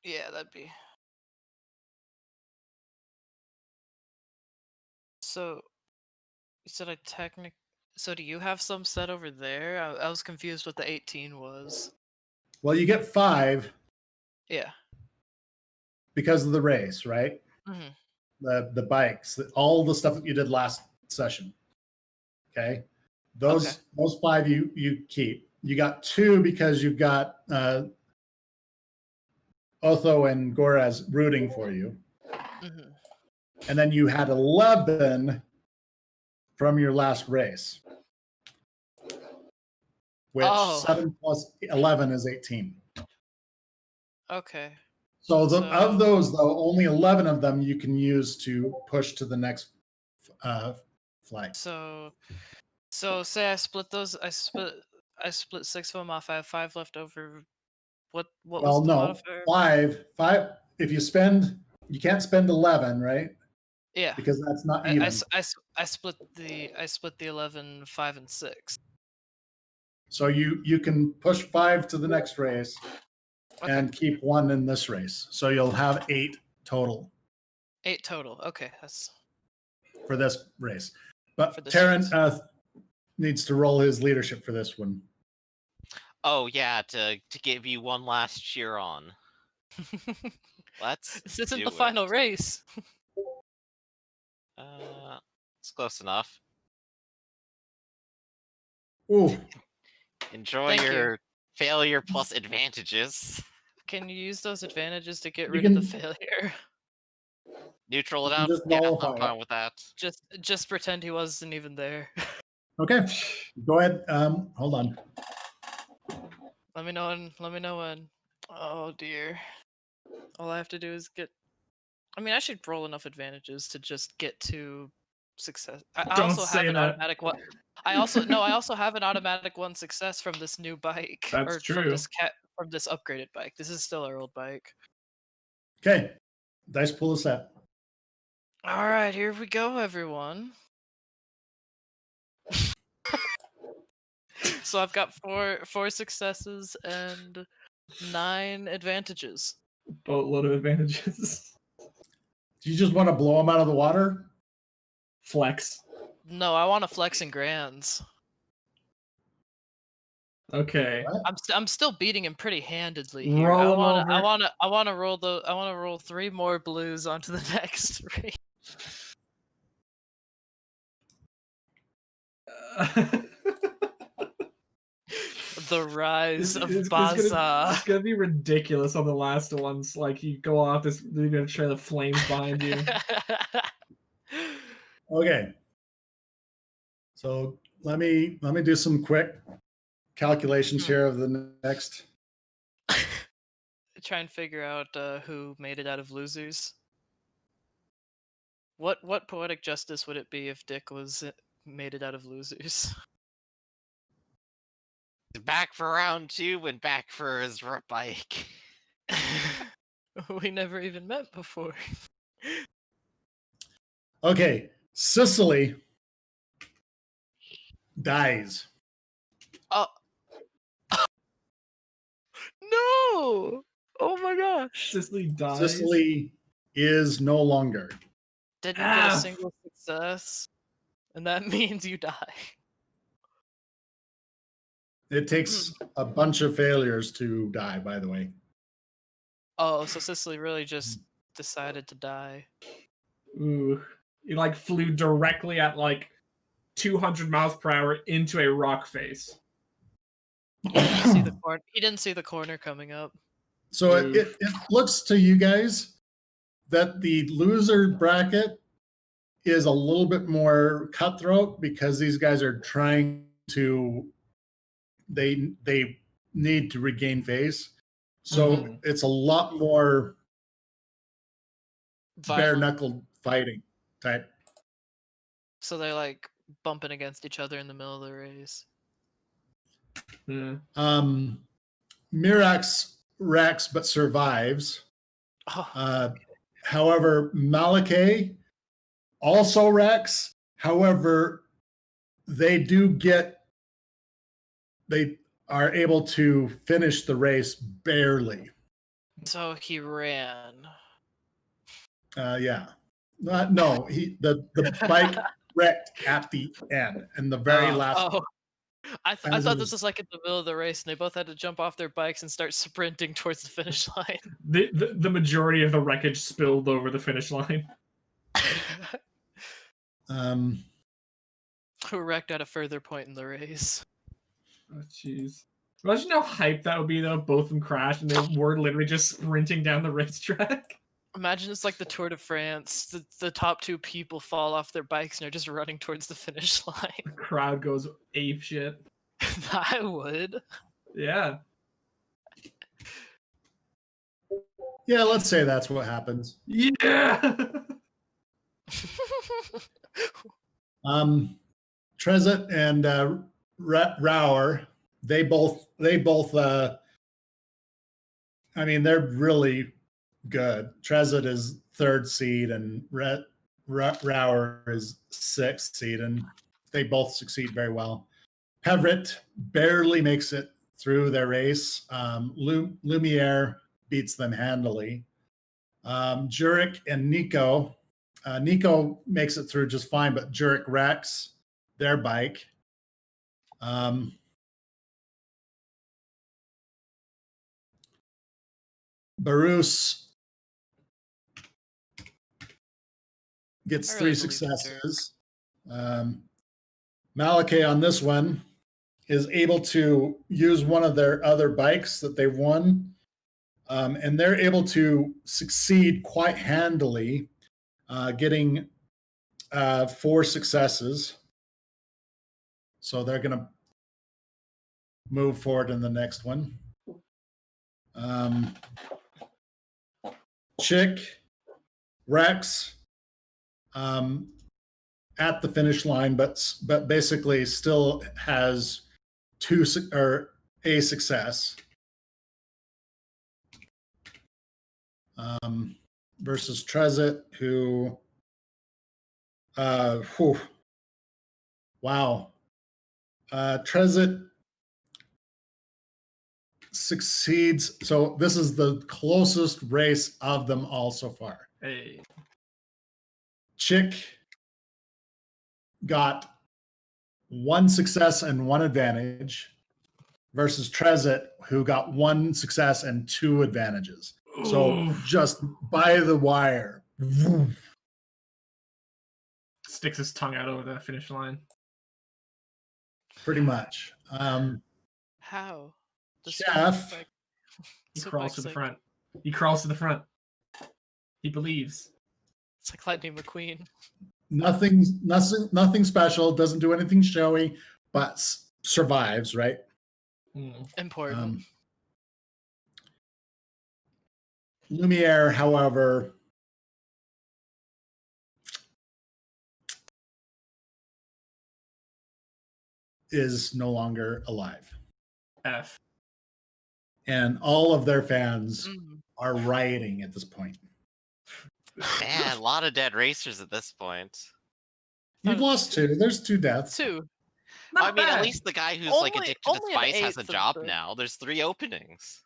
Yeah, that'd be. So you said So do you have some set over there? I was confused what the 18 was. Well, you get 5 Yeah. because of the race, right? Hmm. The bikes, all the stuff that you did last session. Okay, Okay. those 5 you keep. You got 2 because you've got Otho and Goraz rooting for you, Hmm. and then you had 11 from your last race, which Oh. 7 plus 11 is 18. Okay. So of So those, though, only 11 of them you can use to push to the next flag. so so say I split those. I split 6 of them off. I have 5 left over. What was Well, the no, modifier? 5. If you can't spend 11, right? Yeah. Because that's not I, I, even. s- I, s- I split the 11, 5, and 6. So you can push 5 to the next race Okay. and keep 1 in this race. So you'll have 8 total 8 total. Okay, that's for this race. for But this Taryn race. needs to roll his leadership for this one. Oh yeah, to give you one last cheer on. Let's This isn't do the it. final race. It's close enough. Ooh, Enjoy Thank you. your failure plus advantages. Can you use those advantages to get You rid of the can- failure? Neutral it You can out. just Yeah, I'm nullify it. fine with that. Just pretend he wasn't even there. Okay, go ahead. Hold on. Let me know when. Oh dear. All I have to do is get. I mean, I should roll enough advantages to just get to success. I Don't also say have an that. automatic one. I also have an automatic 1 success from this new bike, That's or true. from this upgraded bike. This is still our old bike. Okay, dice pool is set. All right, here we go, everyone. So I've got four successes and 9 advantages. Boatload of advantages. Do you just want to blow them out of the water? Flex. No, I want to flex in grands. Okay. I'm still beating him pretty handedly here. Roll I him over. want to roll 3 more blues onto the next race. The rise of Baza. It's gonna be ridiculous on the last ones. Like you go off this, you're gonna trail the flames behind you. Okay. So let me do some quick calculations here of the next. Try and figure out who made it out of losers. What poetic justice would it be if Dick was made it out of losers? Back for round 2 and back for his bike. We never even met before. Okay, Sicily dies. Oh. No! Oh my gosh. Sicily dies. Sicily is no longer. Didn't get a single success. And that means you die. It takes a bunch of failures to die, by the way. Oh, so Sicily really just decided to die. Ooh. He like flew directly at like 200 miles per hour into a rock face. He didn't see the corner coming up. So it looks to you guys that the loser bracket is a little bit more cutthroat because these guys are trying to they need to regain face. So it's a lot more bare knuckle fighting type. So they're like bumping against each other in the middle of the race. Mirax wrecks but survives. Oh. However, Malachi also wrecks. However, they are able to finish the race barely. So he ran. Yeah. No, the bike wrecked at the end, and the very last. Oh, I As it thought was- this was like in the middle of the race, and they both had to jump off their bikes and start sprinting towards the finish line. The majority of the wreckage spilled over the finish line. Who wrecked at a further point in the race? Oh, jeez. Imagine how hype that would be, though, if both of them crashed and they were literally just sprinting down the racetrack. Imagine it's like the Tour de France. The top two people fall off their bikes and are just running towards the finish The line. crowd goes ape shit. I would. Yeah. Yeah, let's say that's what happens. Yeah. Trezit and Rauer, they both. I mean, they're really good. Trezit is 3rd seed, and Rauer is 6th seed, and they both succeed very well. Peverett barely makes it through their race. Lumiere beats them handily. Jurek and Nico. Nico makes it through just fine, but Jurek wrecks their bike. Barus gets I 3 really believe in successes. Malachi on this one is able to use one of their other bikes that they've won, and they're able to succeed quite handily, getting 4 successes. So they're going to move forward in the next one. Chick, Rex, at the finish line, but basically still has a success. Versus Trezit, who, wow. Trezit succeeds. So this is the closest race of them all so far. Hey. Chick got 1 success and 1 advantage versus Trezit, who got 1 success and 2 advantages. So Oof. just by the wire. Sticks his tongue out over the finish line. Pretty much. How? The Chef. Superbike- He Superbike's crawls to the like- front. He crawls to the front. He believes. It's like Lightning McQueen. Nothing special. Doesn't do anything showy, but survives. Right. Important. Lumiere, however, is no longer alive, F. and all of their fans Mm. are rioting at this point. Man, a lot of dead racers at this point. You've lost 2. There's 2 deaths. 2. Not I mean, bad. at least the guy who's like Only- addicted to only an spice has a eighth of job the- now. There's 3 openings.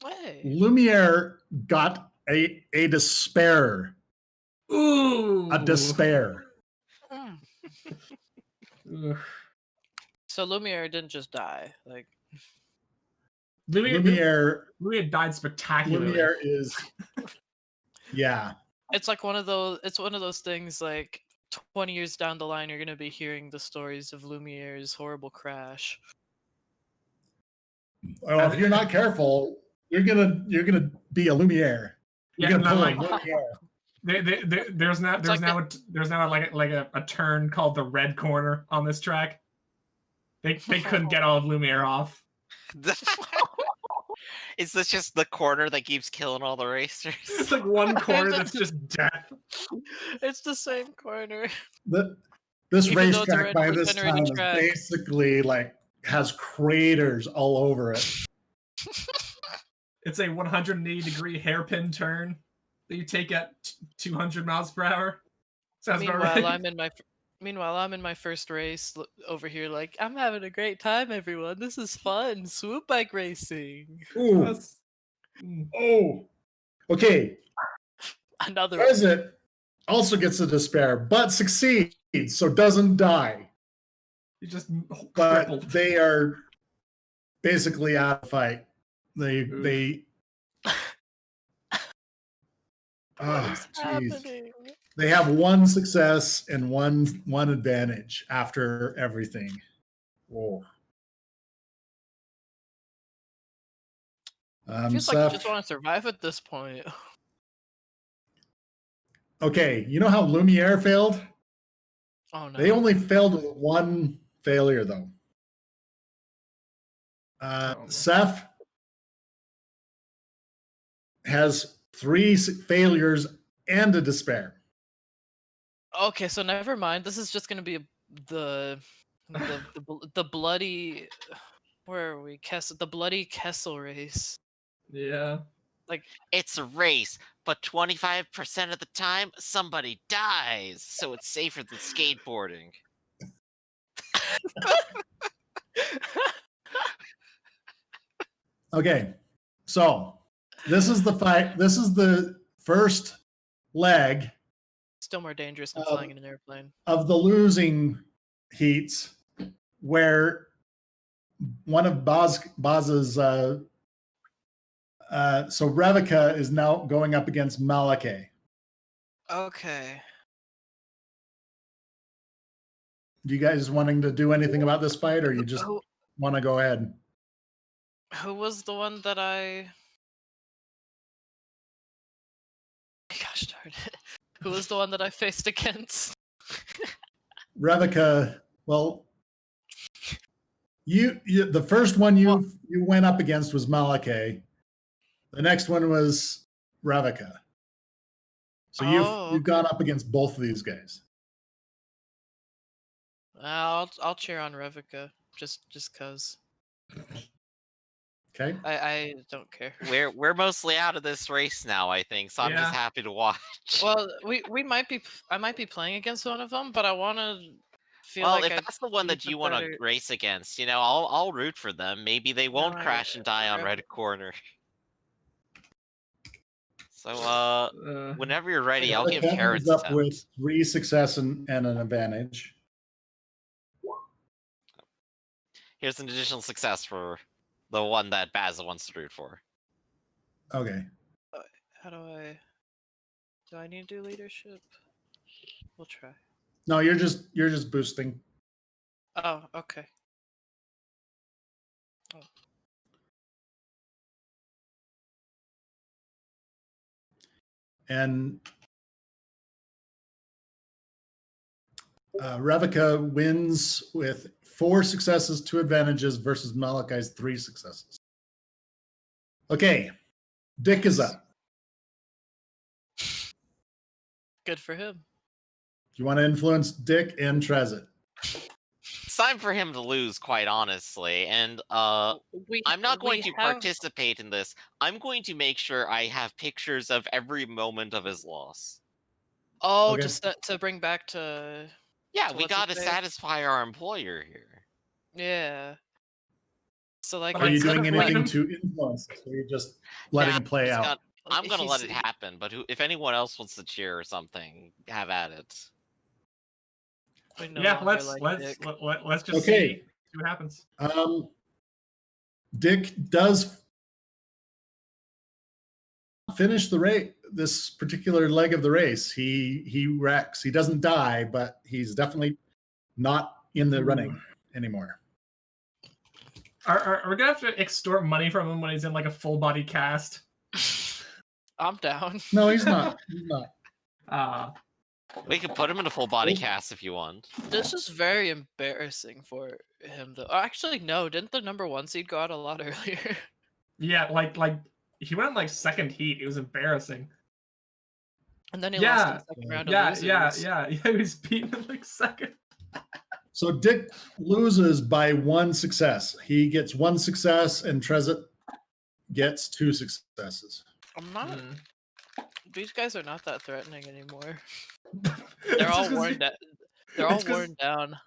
Hey. Lumiere got a despair. Ooh. A despair. Mm. Ugh. So Lumiere didn't just die. Like, Lumiere died spectacularly. Lumiere is, yeah. it's like one of those. It's one of those things. Like 20 years down the line, you're gonna be hearing the stories of Lumiere's horrible crash. Well, if you're not careful, you're gonna be a Lumiere. You're Yeah, gonna no, pull like, a Lumiere. there's now like a turn called the red corner on this track. They couldn't get all of Lumiere off. Is this just the corner that keeps killing all the racers? It's like one corner that's just death. It's the same corner. This Even though it's a racetrack red by this regenerated time is track. basically like has craters all over it. It's a 180-degree hairpin turn that you take at 200 miles per hour. Sounds about Meanwhile, right. I'm in my first race over here. Like, I'm having a great time, everyone. This is fun. Swoop bike racing. Ooh, Oh. Okay. Another President also gets a despair, but succeeds, so doesn't die. You just But crippled. they are basically out of fight. They what is jeez. happening? They have one success and one advantage after everything. Whoa. Feels like you Seth, just want to survive at this point. okay, you know how Lumiere failed? Oh no. They only failed with one failure, though. Seth has 3 failures and a despair. Okay, so never mind. This is just gonna be the bloody. Where are we? The bloody Kessel race. Yeah. It's a race, but 25% of the time, somebody dies, so it's safer than skateboarding. Okay, so this is the fight. This is the first leg Still more dangerous than flying in an airplane. of the losing heats, where one of Boz's so Revica is now going up against Malake. Okay. Do you guys wanting to do anything about this fight, or you just want to go ahead? Who was the one that I? Gosh darn it! Who was the one that I faced against? Revica. Well, you the first one you went up against was Malake. The next one was Revica. So you've gone up against both of these guys. I'll cheer on Revica just cause. Okay. I don't care. We're mostly out of this race now, I think, so I'm just happy to watch. Well, we might be. I might be playing against one of them, but I want to feel well, like if that's the one that you want to race against, I'll root for them. Maybe they won't crash and die on Red Corner. So, whenever you're ready, I'll give Carrots up with 3 success and an advantage. Here's an additional success for the one that Baza wants to root for. Okay. How do I need to do leadership? We'll try. No, you're just boosting. Oh, okay. Oh. And Revica wins with 4 successes, 2 advantages versus Malachi's 3 successes. Okay, Dick is up. Good for him. You want to influence Dick and Trezit? It's time for him to lose, quite honestly, and I'm not going to participate in this. I'm going to make sure I have pictures of every moment of his loss. Oh, okay. Just to bring back to... Yeah, we got to satisfy our employer here. Yeah. So, like, are you doing anything to influence this, or are you just letting it play out? I'm going to let it happen, but if anyone else wants to cheer or something, have at it. Yeah, let's just see what happens. Dick does finish the race. This particular leg of the race, he wrecks. He doesn't die, but he's definitely not in the running anymore. Are we gonna have to extort money from him when he's in like a full body cast? I'm down. No, he's not. He's not. We could put him in a full body cast if you want. This is very embarrassing for him, though. Actually, no. Didn't the number 1 seed go out a lot earlier? Yeah, like he went in like second heat. It was embarrassing. And then he lost in the second round of losers. Yeah. He was beaten in like second. So Dick loses by 1 success. He gets 1 success, and Trezit gets 2 successes. I'm not. These guys are not that threatening anymore. They're all worn down. They're all worn down.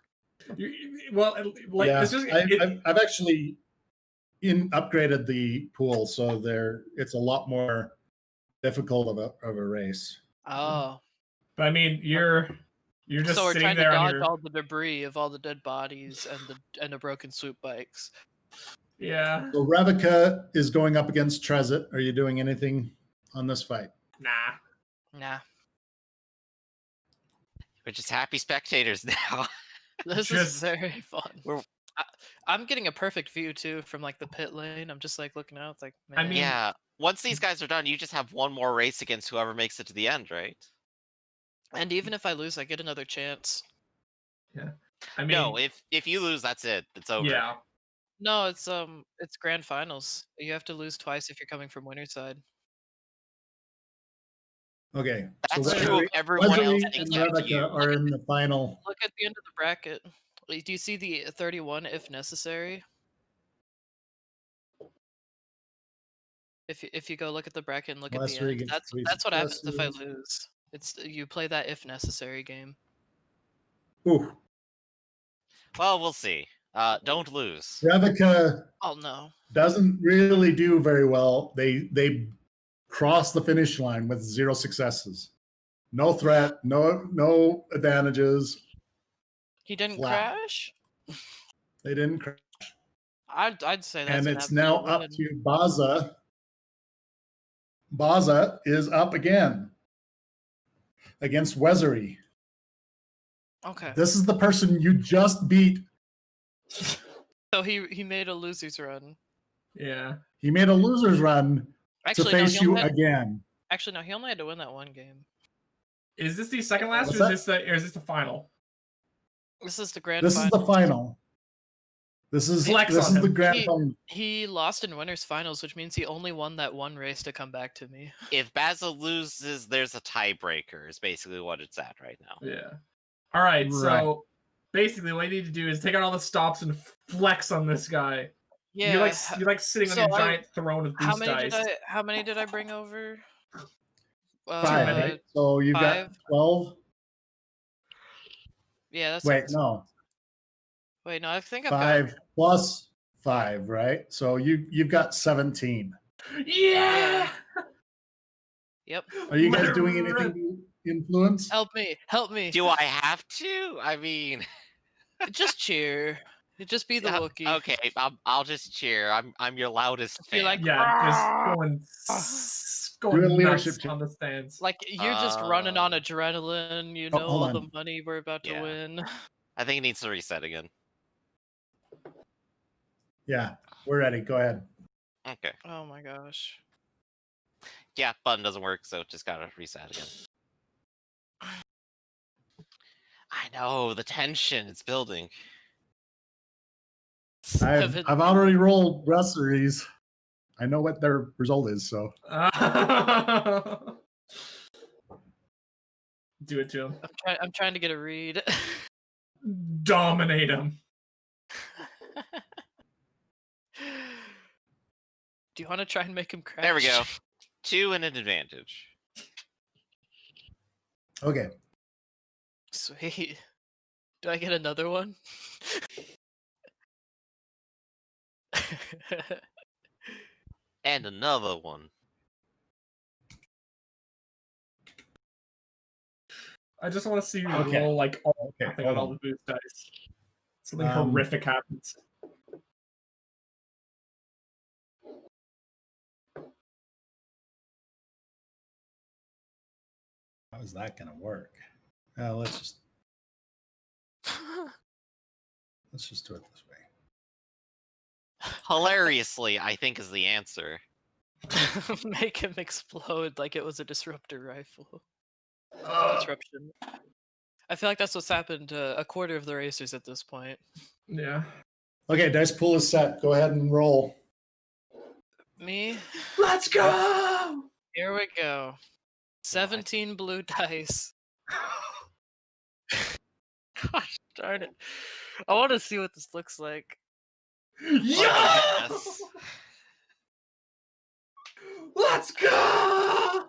Well, like yeah, it's just. I've actually upgraded the pool, so it's a lot more difficult of a race. Oh. But I mean, you're just So we're sitting trying to there on dodge your... all the debris of all the dead bodies and the broken swoop bikes. Yeah. So Ravika is going up against Trezit. Are you doing anything on this fight? Nah. We're just happy spectators now. This is very fun. I'm getting a perfect view too from like the pit lane. I'm just like looking out. It's like, man. I mean, yeah. Once these guys are done, you just have one more race against whoever makes it to the end, right? And even if I lose, I get another chance. Yeah. I mean, no, if you lose, that's it. It's over. Yeah. No, it's grand finals. You have to lose twice if you're coming from winner's side. Okay. That's so true of everyone else. and Ravika are in the final. Look at the end of the bracket. Do you see the 31 if necessary? If you go look at the bracket and look at the end, that's what happens if I lose. It's you play that if necessary game. Ooh. Well, we'll see. Don't lose. Ravika doesn't really do very well. They cross the finish line with 0 successes. No threat, no advantages. He didn't crash? They didn't crash. I'd say that's and it's now up to Baza. Baza is up again against Wezery. Okay. This is the person you just beat. So he made a loser's run. Yeah. He made a loser's run to face you again. Actually, no, he only had to win that one game. Is this the second last, or is this the final? This is the grand. This is the final. This is the grand final. He lost in winners finals, which means he only won that one race to come back to me. If Basil loses, there's a tiebreaker. Is basically what it's at right now. Yeah. All right. So basically, what you need to do is take out all the stops and flex on this guy. Yeah. You're like sitting on your giant throne of boost dice. How many did I bring over? 5. Right? So you've got 12. Yeah, that's. Wait, no, I think I've 5 plus 5, right? So you've got 17. Yeah. Yep. Are you guys doing anything to influence? Help me. Do I have to? I mean, just cheer. Just be the Wookiee. Okay, I'll just cheer. I'm your loudest fan. Just going leadership on the stands. Like you're just running on adrenaline. You know all the money we're about to win. I think it needs to reset again. Yeah, we're ready. Go ahead. Okay. Oh my gosh. Yeah, button doesn't work, so just gotta reset again. I know the tension. It's building. I've already rolled wrestlers. I know what their result is, so. Do it to him. I'm trying to get a read. Dominate him. Do you want to try and make him crash? There we go. 2 and an advantage. Okay. Sweet. Do I get another one? And another one. I just want to see you roll like all the boost dice. Something horrific happens. How is that going to work? Let's just do it this way. Hilariously, I think is the answer. Make him explode like it was a disruptor rifle. Disruption. I feel like that's what's happened to a quarter of the racers at this point. Yeah. Okay, dice pool is set. Go ahead and roll. Me? Let's go! Here we go. 17 blue dice. Gosh darn it. I want to see what this looks like. Yes! Let's go!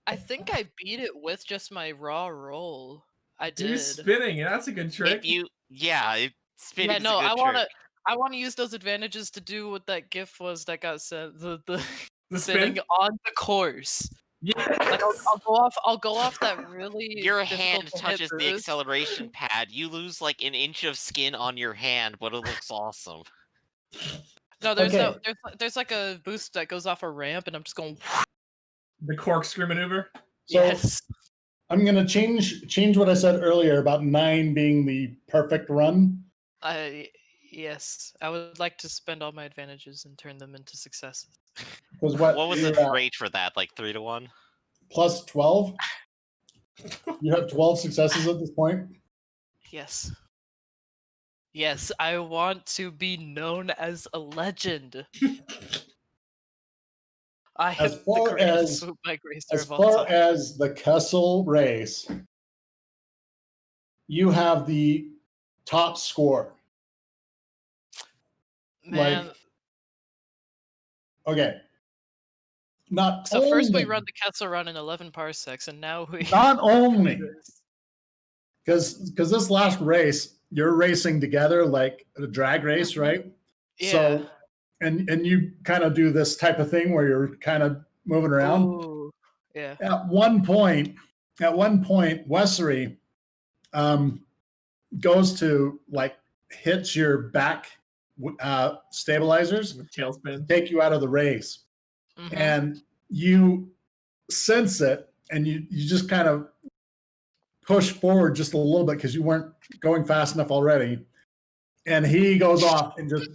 I think I beat it with just my raw roll. I did. You're spinning. That's a good trick. Spinning. Yeah, no, I want to use those advantages to do what that GIF was that got sent. The The sitting spin? on the course. Yes. Like I'll go off that really. Your difficult hand to hit touches the boost. acceleration pad. You lose like an inch of skin on your hand, but it looks awesome. No, there's Okay. there's like a boost that goes off a ramp, and I'm just going. The corkscrew maneuver. So Yes. I'm gonna change what I said earlier about 9 being the perfect run. Yes, I would like to spend all my advantages and turn them into successes. Because What was you're the at rate for that? Like 3-1? plus 12. You have 12 successes at this point. Yes. Yes, I want to be known as a legend. I am As far the greatest as swoop bike racer as of all far time. as the Kessel race, you have the top score. Man, Like, okay. Not so only, first we run the Kessel run in 11 parsecs, and now we. not only because this last race you're racing together like a drag race, right? Yeah. So and you kind of do this type of thing where you're kind of moving around. Ooh, yeah. At one point, Wessery goes to like hits your back stabilizers, Tailspin. take you out of the race. Mhm. And you sense it and you just kind of push forward just a little bit because you weren't going fast enough already. And he goes off and just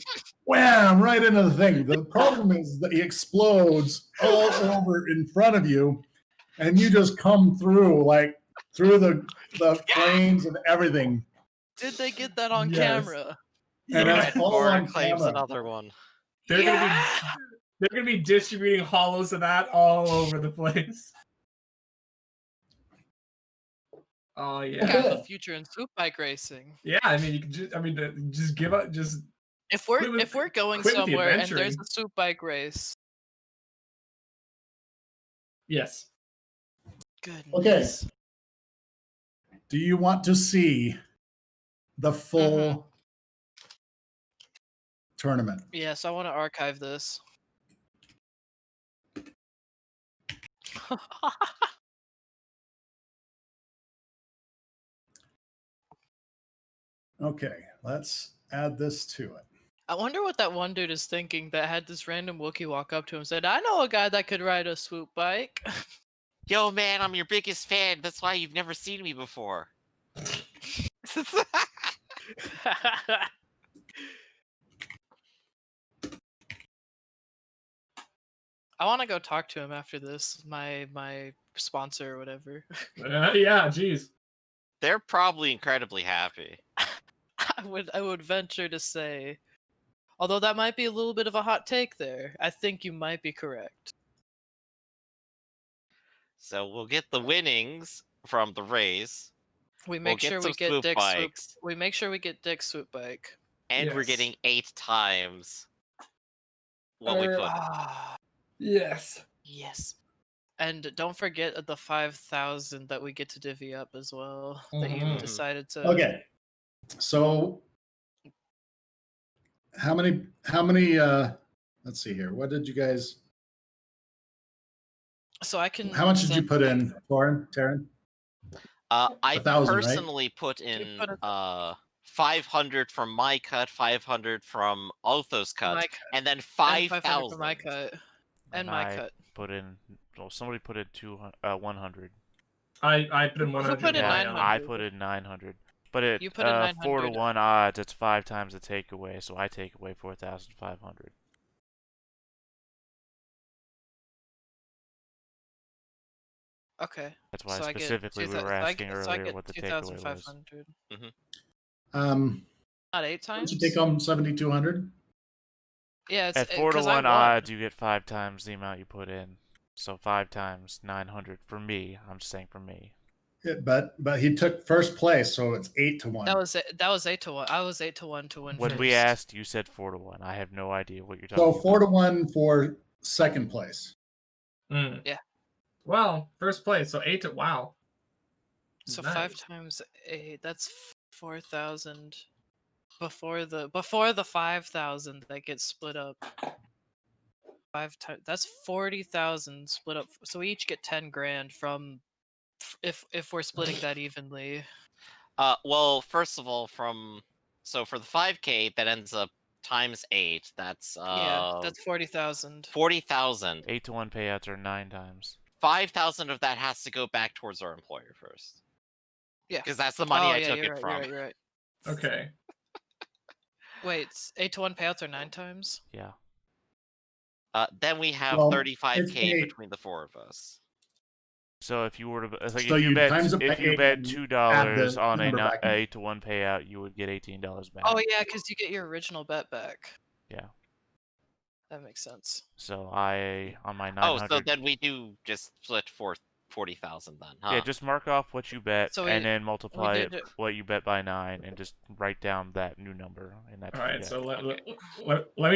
wham right into the thing. The problem is that he explodes all over in front of you, and you just come through the flames and everything. Did they get that on Yes. camera? And Yeah, that's all Cora on claims camera. another one. They're Yeah! gonna be distributing hollows of that all over the place. Oh yeah. Kind of Okay. the future in swoop bike racing. Yeah, I mean, you can just give up. Just If Quit we're with- going quit with the somewhere and there's adventuring. a swoop bike race, yes. goodness. Do you want to see the full tournament? Yes, I want to archive this. Okay, let's add this to it. I wonder what that one dude is thinking that had this random Wookiee walk up to him and said, I know a guy that could ride a swoop bike. Yo, man, I'm your biggest fan. That's why you've never seen me before. I want to go talk to him after this, my sponsor or whatever. Yeah. Geez. They're probably incredibly happy. I would venture to say, although that might be a little bit of a hot take there, I think you might be correct. So we'll get the winnings from the race. We make get sure we some get swoop Dick's swoop. bikes. We make sure we get Dick's swoop bike. And we're Yes. getting 8 times what we put. Yes. Yes. And don't forget the 5,000 that we get to divvy up as well. That you Mhm. decided to. Okay. So how many let's see here. What did you guys So I can. how much did you send- put in, Taryn? I 1,000, right? personally put in put 500 from my cut, 500 from Otho's cut, My cut, and then and 500 5,000. for my cut. And And my I cut. put in. Well, somebody put in 100. I put in Who 100. put in Yeah, 900? I put in 900. But it You put in 4 to 900. 1 odds. It's 5 times the takeaway, so I take away 4,500. Okay. That's why So I get specifically we 2,000 were asking so I earlier get what the takeaway was. 2,500. Not 8 Did times. you take home 7,200? Yeah, it's At 4 to 'cause I 1 won. odds, you get 5 times the amount you put in. So 5 times 900 for me. I'm just saying for me. Yeah, but he took first place, so it's 8 to 1. That was 8 to 1. I was 8 to 1 to win. When first. we asked, you said 4 to 1. I have no idea what you're talking So about. 4 to 1 for second place. Yeah. Well, first place. So 8 to wow. So Nice. 5 times 8. That's 4,000. before the 5,000 that gets split up. 5 times, that's 40,000 split up. So we each get 10 grand from if we're splitting that evenly. Well, first of all, for the 5K that ends up times 8, that's Yeah, that's 40,000. 40,000. 8-to-1 payouts are 9 times. 5,000 of that has to go back towards our employer first. Yeah, because that's the money I yeah, took you're it right, from. You're right. Okay. Wait, 8-to-1 payouts are 9 times. Yeah. Then we have Well, 35K it's eight. between the 4 of us. So if you were to like So if you you bet times it by if you 8 bet and $2 add the on a number back in. 8-to-1 payout, you would get $18 back. Oh yeah, because you get your original bet back. Yeah. That makes sense. So I on my 900. Oh, so then we do just split for 40,000 then, huh? Yeah, just mark off what you bet So and then multiply did it what you bet by 9 and just write down that new number and that's All right. yeah. So let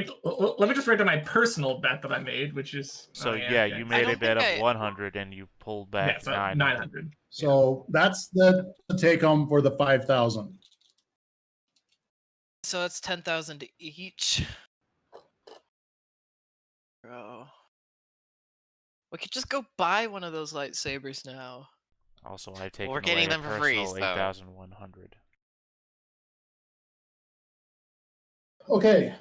me just write down my personal bet that I made, which is So okay. you made a don't bet of think 100 and you pulled back Yeah, so 900. 900. So that's the take home for the 5,000. So that's 10,000 each. Bro, we could just go buy one of those lightsabers now. Also, I've taken we're getting away them a for free, personal so- 8,100. Okay.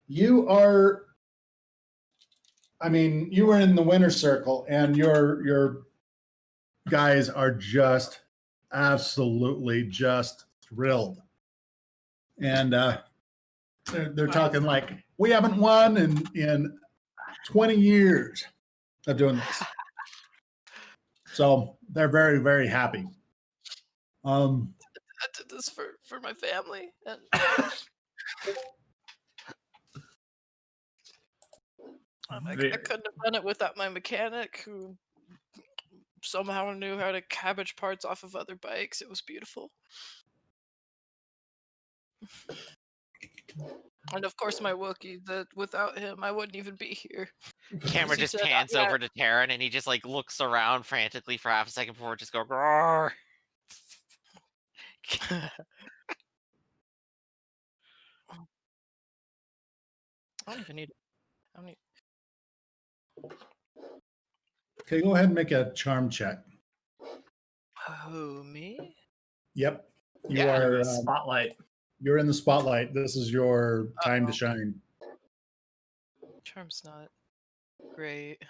You are. I mean, you were in the winner's circle, and your guys are just absolutely just thrilled, and they're talking like we haven't won in 20 years of doing this. So they're very, very happy. I did this for my family, and I couldn't have done it without my mechanic, who somehow knew how to cabbage parts off of other bikes. It was beautiful. And of course, my Wookiee. That without him, I wouldn't even be here. Camera He just said, pans "Yeah." over to Terran and he just like looks around frantically for half a second before it just go roar. I don't even need. I don't need. Okay, go ahead and make a charm check. Oh, me? Yep, you Yeah. are. Spotlight. You're in the spotlight. This is your time to shine. Charm's not great.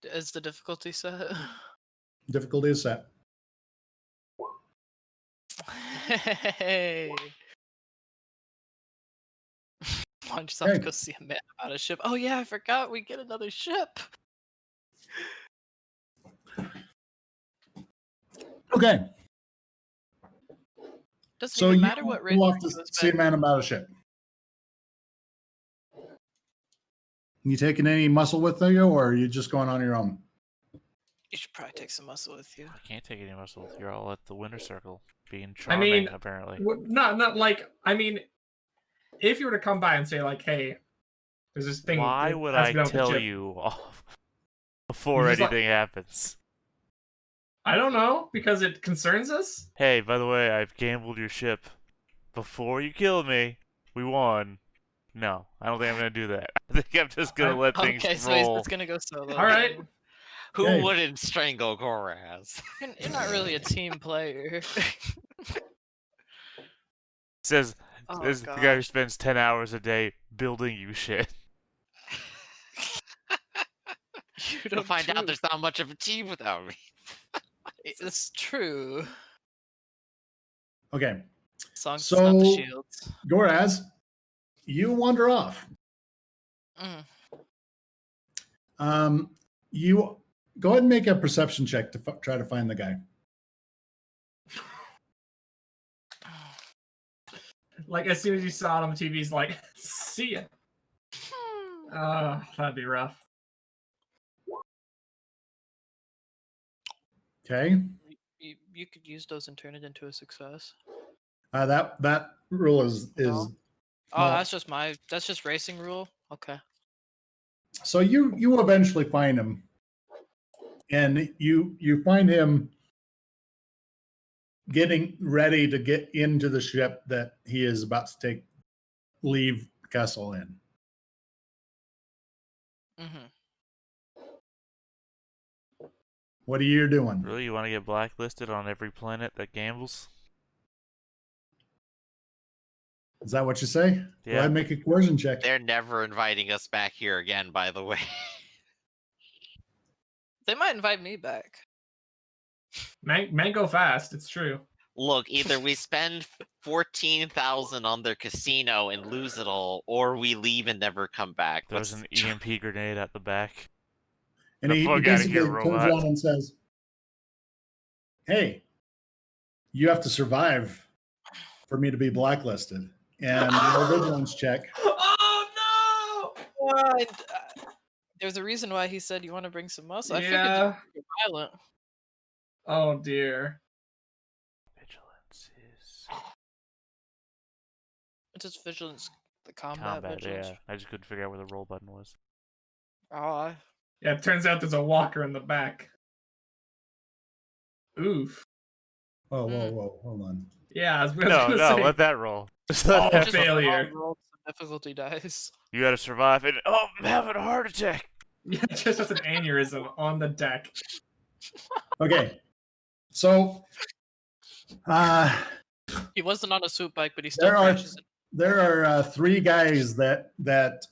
Is the difficulty set? Difficulty is set. Hey. Why don't you have to go see a man about a ship? Oh yeah, I forgot we get another ship. Okay, Doesn't so even you matter what race go it off to goes see a back. man about a ship. You taking any muscle with you, or are you just going on your own? You should probably take some muscle with you. I can't take any muscle. You're all at the winner circle, being charming. mean, apparently. Not like, I mean, if you were to come by and say like, hey, there's this thing. Why that would has I to be done with the tell chip. you off before You're just anything happens? I don't know, because it concerns us. Hey, by the way, I've gambled your ship. Before you kill me, we won. No, I don't think I'm gonna do that. I think I'm just gonna let things Okay, so he's roll. just gonna go solo. All right. then. Who Okay. wouldn't strangle Goraz? You're not really a team player. Says Oh, the guy who gosh. spends 10 hours a day building you shit. You You'll don't find out do- there's not much of a team without me. It's true. Okay, As long as it's not the So- shields. Goraz, you wander off. Mm. You go ahead and make a perception check to try to find the guy. Like as soon as you saw it on the TV, he's like, see ya. That'd be rough. Okay, You could use those and turn it into a success. that rule is Oh, No. that's just racing rule. Okay. So you eventually find him, and you find him getting ready to get into the ship that he is about to leave Kessel in. Mm-hmm. What are you doing? Really, you want to get blacklisted on every planet that gambles? Is that what you say? Yeah. Go ahead and make a coercion check. They're never inviting us back here again, by the way. They might invite me back. Man go fast. It's true. Look, either we spend 14,000 on their casino and lose it all, or we leave and never come back. There's an EMP grenade at the back. And he fuck outta basically here, turns robot. around and says, "Hey, you have to survive for me to be blacklisted." And your vigilance check. Oh What? There's a reason why he said you want to bring some muscle. I figured you're violent. Oh dear. Vigilance is It's just vigilance, the combat combat. vigilance. Yeah, I just couldn't figure out where the roll button was. Oh, Yeah, it turns out there's a walker in the back. Oof. Whoa, hold on. Yeah, I was No, gonna say. let that roll. Just Oh, let that just roll. failure. roll some difficulty dice. You gotta survive it. Oh, I'm having a heart attack. Yeah, just as an aneurysm on the deck. Okay, so He wasn't on a swoop bike, but he still there crashes. are three guys that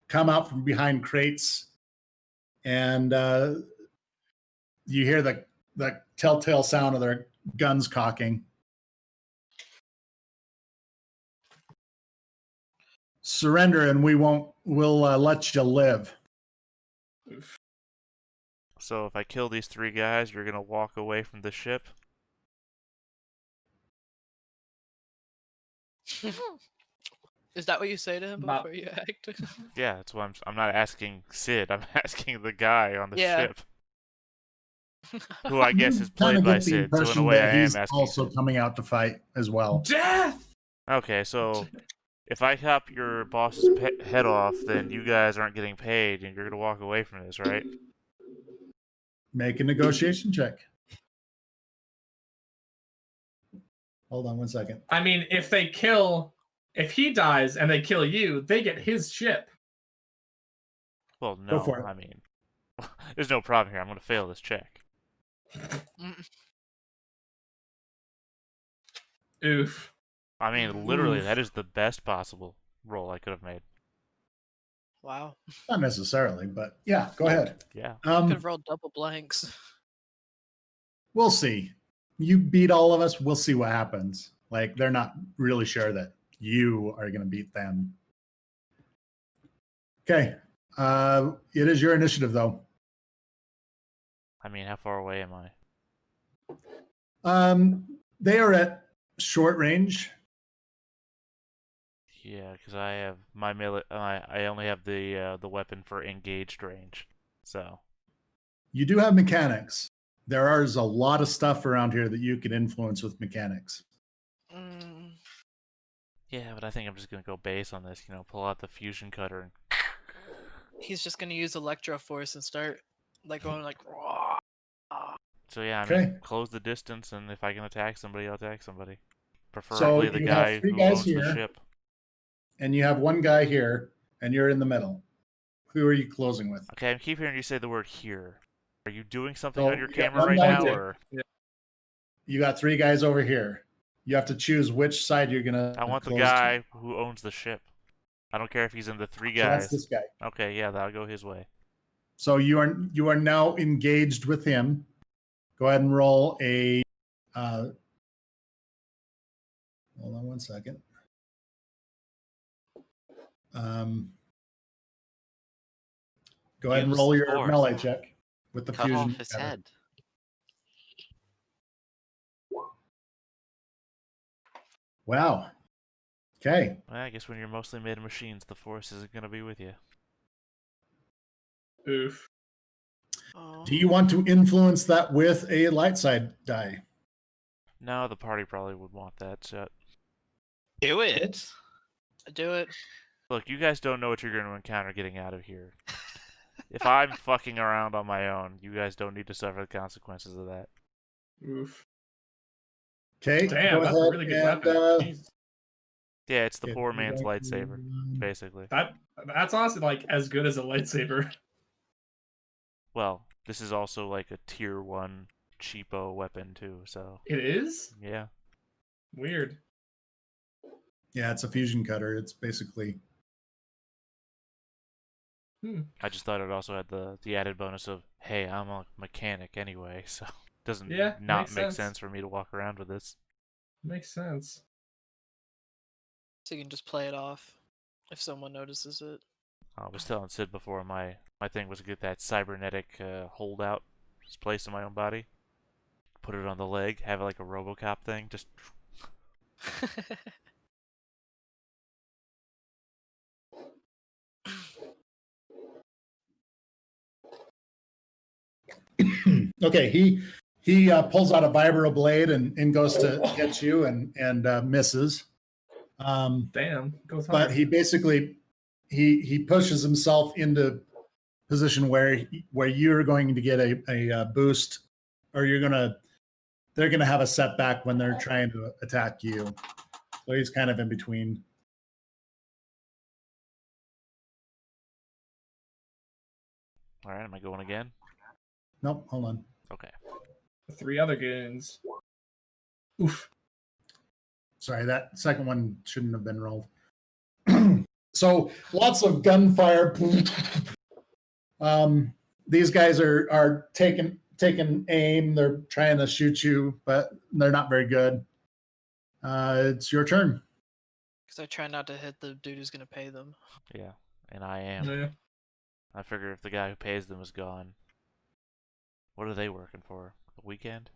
come out from behind crates, and you hear the telltale sound of their guns cocking. Surrender, and we'll let you live. So if I kill these three guys, you're gonna walk away from the ship? Is that what you say to him But- before you act? Yeah, that's why I'm not asking Sid. I'm asking the guy on the Yeah. ship, who I guess is You kinda played by get the Sid. So in a impression way, that I he's am asking. also Sid. coming out to fight as well. Death! Okay, so if I chop your boss's head off, then you guys aren't getting paid, and you're gonna walk away from this, right? Make a negotiation check. Hold on one second. I mean, if he dies and they kill you, they get his ship. Well, Go no, for it. I mean, there's no problem here. I'm gonna fail this check. Oof. I mean, literally, Oof. that is the best possible roll I could have made. Wow. Not necessarily, but yeah, go ahead. Yeah. Could have rolled double blanks. We'll see. You beat all of us. We'll see what happens. Like, they're not really sure that you are going to beat them. Okay. It is your initiative, though. I mean, how far away am I? They are at short range. Yeah, because I have my melee. I only have the weapon for engaged range. So You do have mechanics. There is a lot of stuff around here that you can influence with mechanics. yeah, but I think I'm just gonna go base on this. Pull out the fusion cutter and. He's just gonna use Electro Force and start going like. So yeah, I Okay. mean, close the distance, and if I can attack somebody, I'll attack somebody. So Preferably the you have guy three who guys owns the here. ship. And you have one guy here, and you're in the middle. Who are you closing with? Okay, I keep hearing you say the word "here." Are you doing something So on your you got camera one right guy now, here. or You got three guys over here. You have to choose which side you're going to I want the close guy to. who owns the ship. I don't care if he's in the three So guys. that's this guy. Okay, yeah, that'll go his way. So you are now engaged with him. Go ahead and roll a. Hold on one second. Go ahead and Use roll the your force. melee check with the Cut fusion. off his cutter. head. Wow. Okay. Well, I guess when you're mostly made of machines, the force isn't gonna be with you. Oof. Oh. Do you want to influence that with a light side die? No, the party probably would want that. So Do it. Do it. Look, you guys don't know what you're going to encounter getting out of here. If I'm fucking around on my own, you guys don't need to suffer the consequences of that. Oof. Okay, Damn, go that's a ahead really good and, weapon. Jesus. Yeah, it's the okay, poor we're man's going lightsaber, to- basically. That's honestly like as good as a lightsaber. Well, this is also like a tier 1 cheapo weapon too, so It is? yeah. Weird. Yeah, it's a fusion cutter. It's basically I just thought it also had the added bonus of, hey, I'm a mechanic anyway, so it doesn't Yeah, not makes make sense. sense for me to walk around with this. Makes sense. So you can just play it off if someone notices it. I was telling Sid before, my thing was to get that cybernetic holdout just placed in my own body. Put it on the leg, have it like a RoboCop thing, just... okay. He pulls out a vibro blade and goes to hit you and misses. Damn, goes hard. But he basically he pushes himself into position where you're going to get a boost, or they're gonna have a setback when they're trying to attack you. So he's kind of in between. All right, am I going again? Nope, hold on. Okay. The 3 other goons. Oof. Sorry, that second one shouldn't have been rolled. So lots of gunfire. These guys are taking aim. They're trying to shoot you, but they're not very good. It's your turn. Because I try not to hit the dude who's gonna pay them. Yeah, and I am. Yeah. I figure if the guy who pays them is gone, what are they working for? A weekend?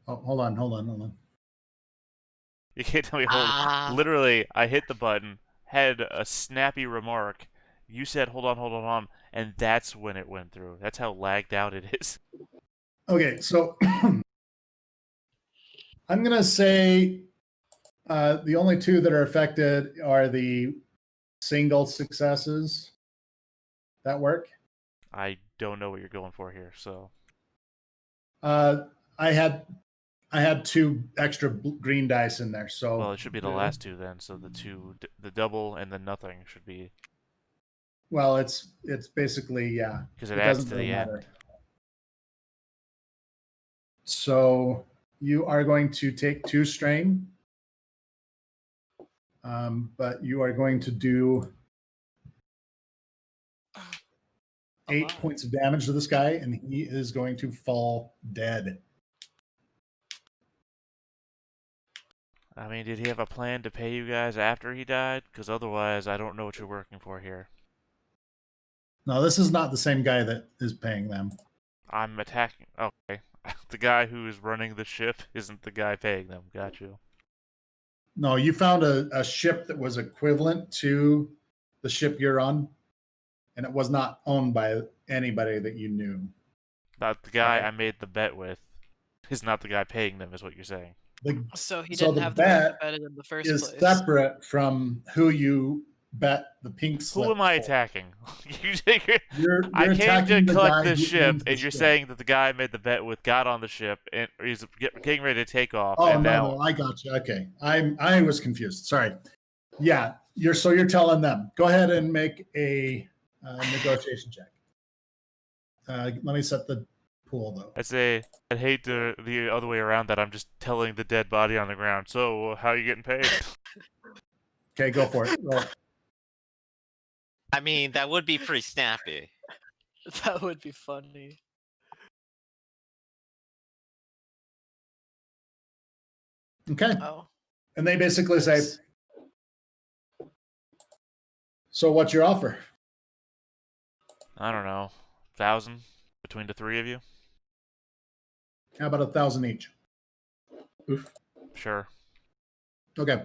Oh, hold on. You can't tell me hold. Literally, I hit the button, had a snappy remark. You said hold on, and that's when it went through. That's how lagged out it is. Okay, so I'm gonna say the only 2 that are affected are the single successes that work. I don't know what you're going for here, so I had 2 extra green dice in there, so well, it should be the last 2 then. So the double and the nothing should be. well, it's basically yeah, because it adds to really the matter. end. So you are going to take 2 strain, but you are going to do 8 points of damage to this guy, and he is going to fall dead. I mean, did he have a plan to pay you guys after he died? Because otherwise, I don't know what you're working for here. No, this is not the same guy that is paying them. I'm attacking. Okay. The guy who is running the ship isn't the guy paying them. Got you. No, you found a ship that was equivalent to the ship you're on, and it was not owned by anybody that you knew. Not the guy Okay. I made the bet with is not the guy paying them, is what you're saying. So he didn't have the right to bet it in the first is place. separate from who you bet the pink slip. Who am I for. attacking? You're I came to attacking the collect guy this who ship, owns the and you're ship. saying that the guy I made the bet with got on the ship and he's getting ready to take off. Oh and no, I got you. Okay, I was confused. Sorry. Yeah, you're telling them. Go ahead and make a negotiation check. Let me set the pool though. I'd hate the other way around that. I'm just telling the dead body on the ground. So how are you getting paid? Okay, go for it. Roll. I mean, that would be pretty snappy. That would be funny. Okay. Oh. And they basically say, so what's your offer? I don't know, 1,000 between the 3 of you. How about 1,000 each? Oof. Sure. Okay.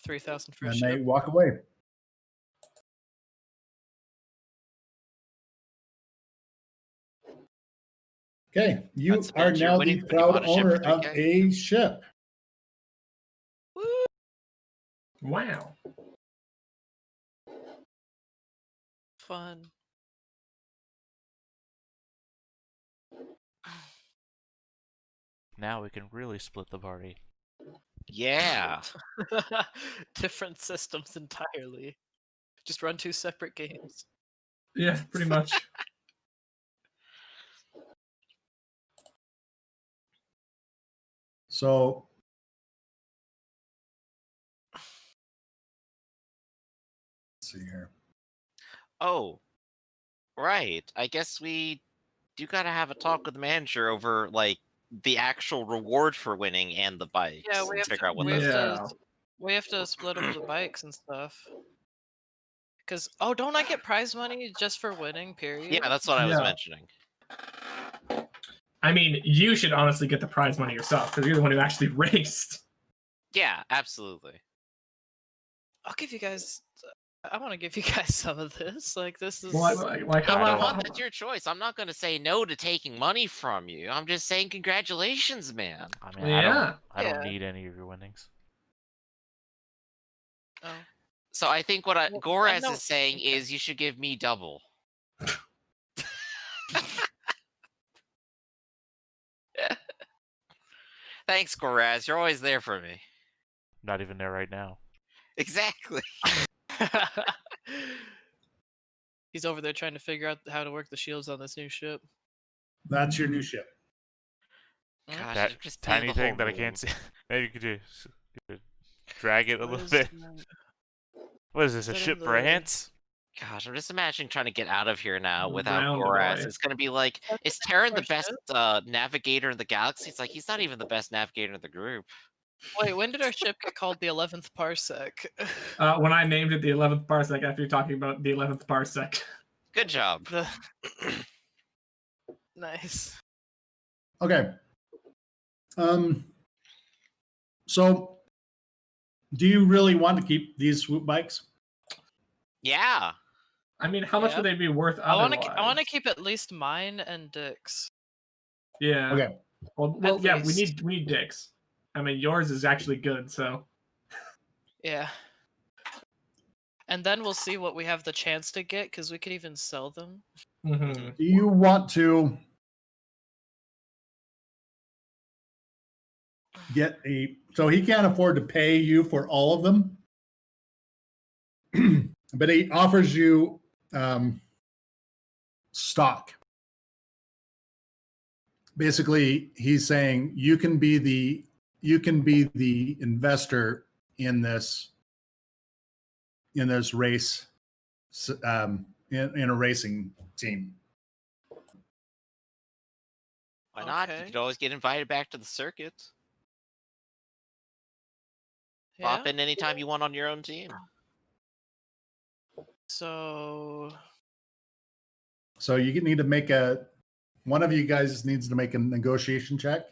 3,000 for a And ship. they walk away. Okay, you That's are about your now the winning when you proud bought a ship owner for of 3K. a ship. Wow. Fun. Now we can really split the party. Yeah. Different systems entirely. Just run 2 separate games. Yeah, pretty much. So let's see here. Oh, right. I guess we do gotta have a talk with the manager over like the actual reward for winning and the bikes. Yeah, we and have figure out what we those have are. to we have to split up the bikes and stuff. Cause don't I get prize money just for winning? Period. Yeah, that's what I was Yeah. mentioning. I mean, you should honestly get the prize money yourself because you're the one who actually raced. Yeah, absolutely. I'll give you guys. I want to give you guys some of this. Like this is. Well, like No, how that's your choice. I'm not going to say no to taking money from you. I'm just saying congratulations, man. I mean, Yeah. I don't Yeah. need any of your winnings. Oh. So I think what Well, Goraz no- is saying okay. is you should give me double. Thanks, Goraz. You're always there for me. Not even there right now. Exactly. He's over there trying to figure out how to work the shields on this new ship. That's your new ship. Gosh, That I've just tiny the whole thing that I room. can't see. Maybe you could just drag it a What little is bit. that? What is this, a Is that in ship for the- ants? Gosh, I'm just imagining trying to get out of here now without Round Goraz. boy. It's going to be like, That's is Terran the our best ship? navigator in the galaxy? It's like, he's not even the best navigator in the group. Wait, when did our ship get called the 11th Parsec? when I named it the 11th parsec after you're talking about the 11th parsec. Good job. Nice. Okay. So do you really want to keep these swoop bikes? Yeah. I mean, how much Yeah. would they be worth I otherwise? want to keep at least mine and Dick's. Yeah. Okay. Well, yeah, we least. need dicks. I mean, yours is actually good, so. Yeah. And then we'll see what we have the chance to get, because we could even sell them. Mm-hmm. Do you want to get so he can't afford to pay you for all of them, but he offers you stock. Basically, he's saying you can be the investor in this race, in a racing team. Why not? You Okay. could always get invited back to the circuit. Yeah. Pop in anytime you want on your own team. So you need to make one of you guys needs to make a negotiation check.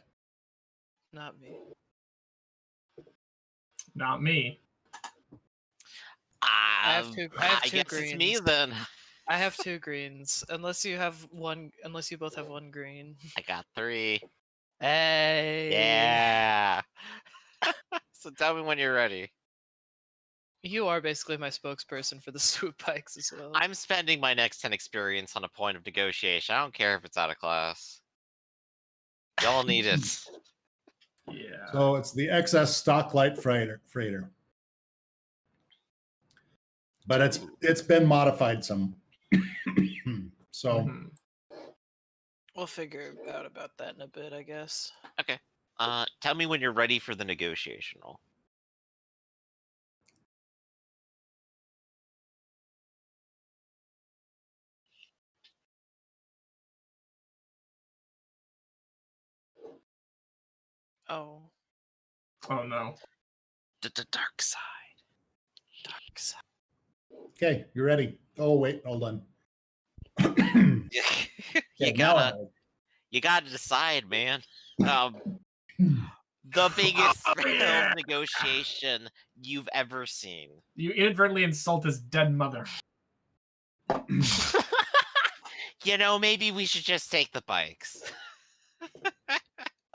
not me. Not me. I have two guess greens. it's me then. I have 2 greens. Unless you both have 1 green. I got 3. Hey. Yeah. So tell me when you're ready. You are basically my spokesperson for the swoop bikes as well. I'm spending my next 10 experience on a point of negotiation. I don't care if it's out of class. Y'all need it. Yeah. So it's the XS Stocklight freighter. But it's been modified some. So Mhm. We'll figure out about that in a bit, I guess. Okay. Tell me when you're ready for the negotiation roll. Oh. Oh no. The dark side. Dark side. okay, you're ready. Oh wait, hold on. You gotta decide, man. The biggest negotiation you've ever seen. You inadvertently insult his dead mother. Maybe we should just take the bikes.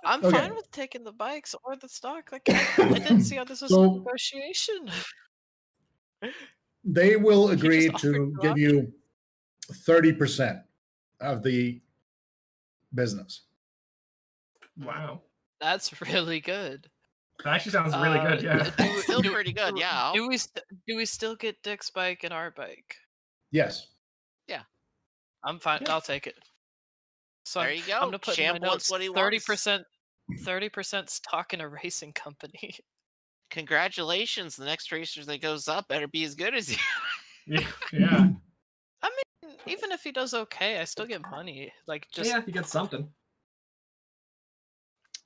I'm Okay. fine with taking the bikes or the stock. Like I didn't see how this was a So- negotiation. They will He agree just to offered give you 30% of the business. Wow. That's really good. That actually sounds really good. Yeah. That's still pretty good. Yeah. Do we still get Dick's bike and our bike? Yes. I'm fine. Yeah. I'll take it. So There you go. I'm gonna put in my Champ wants notes what he 30% stock in a racing company. Congratulations. The next racer that goes up better be as good as you. Yeah. I mean, even if he does okay, I still get money. Like just Yeah, you get something.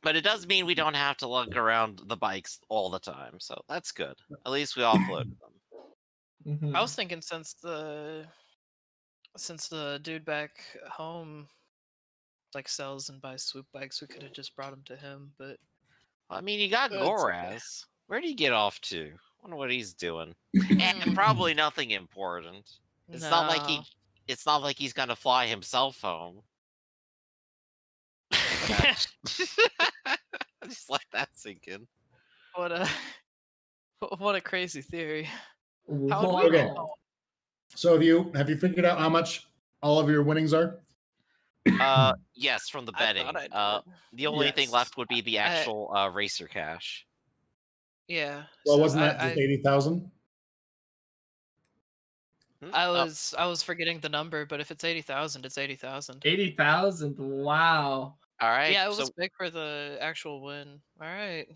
But it does mean we don't have to lug around the bikes all the time, so that's good. At least we offloaded them. Mhm. I was thinking since the dude back home like sells and buys swoop bikes, we could have just brought him to him. But I mean, you got It's okay. Goraz. Where do you get off to? Wonder what he's doing. And probably nothing important. It's not like no. It's not like he's gonna fly himself home. Just let that sink in. What a crazy theory. How Whoa. would we Okay. know? So have you figured out how much all of your winnings are? Yes, from the I betting. thought I did. The only thing Yes. left would be the actual racer cash. Yeah. Well, so wasn't that just 80,000? I was forgetting the number, but if it's 80,000, it's 80,000. 80,000. Wow. All right. Yeah, it was big for the actual win. All right.